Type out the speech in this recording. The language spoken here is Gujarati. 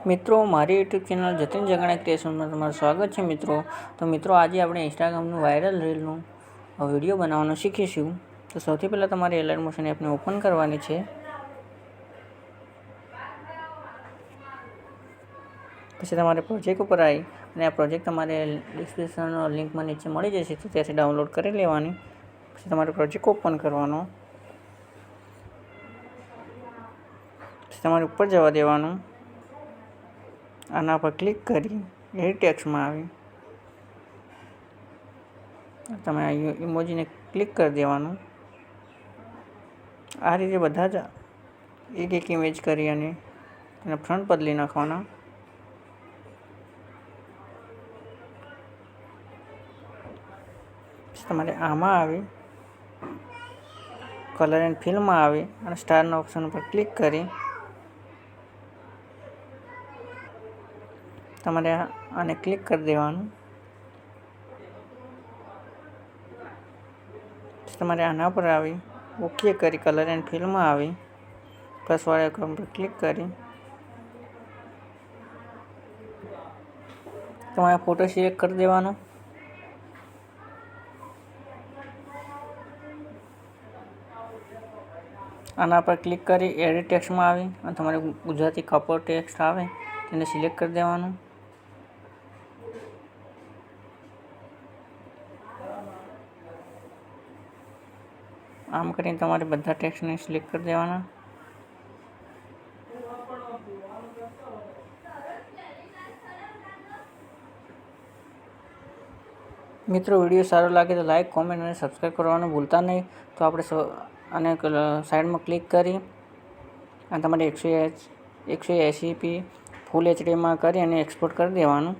મિત્રો, મારી યુટ્યુબ ચેનલ જતીન જગાણા ક્રિએશનમાં તમારું સ્વાગત છે. તો મિત્રો આજે આપણે ઇન્સ્ટાગ્રામનું વાયરલ રીલનું વિડીયો બનાવવાનું શીખીશું. તો સૌથી પહેલાં તમારે એલઆર મોશન એપને ઓપન કરવાની છે. પછી તમારે પ્રોજેક્ટ ઉપર આવી અને આ પ્રોજેક્ટ તમારે ડિસ્ક્રિપ્શન લિંકમાં નીચે મળી જશે, તો ત્યાંથી ડાઉનલોડ કરી લેવાની. પછી તમારે પ્રોજેક્ટ ઓપન કરવાનો. પછી તમારે ઉપર જવા દેવાનું. આના પર ક્લિક કરી એડિટ ટેક્સ્ટમાં આવી તમે આ ઇમોજીને ક્લિક કરી દેવાનું. આ રીતે બધા જ એક ઇમેજ કરી અને એના ફ્રન્ટ બદલી નાખવાના. તમારે આમાં આવી કલર એન્ડ ફિલમાં આવી અને સ્ટારના ઓપ્શન ઉપર ક્લિક કરી તમારે આને ક્લિક કરી દેવાનું. તમારે આના પર આવી ઓકે કરી કલર એન્ડ ફિલમાં આવી પ્લસવાળા આઇકોન પર ક્લિક કરી તમારે ફોટો સિલેક્ટ કરી દેવાનો. આના પર ક્લિક કરી એડિટ ટેક્સ્ટમાં આવી અને તમારે ગુજરાતી કપડ ટેક્સ્ટ આવે તેને સિલેક્ટ કરી દેવાનું. આમ કરીને તમારે બધા ટેક્સ્ટને સિલેક્ટ કરી દેવાના. મિત્રો, વિડીયો સારો લાગે તો લાઈક, કોમેન્ટ અને સબસ્ક્રાઈબ કરવાનું ભૂલતા નહીં. તો આપણે અને સાઈડમાં ક્લિક કરી અને તમારે 180p ફૂલ એચડીમાં કરી અને એક્સપોર્ટ કરી દેવાનું.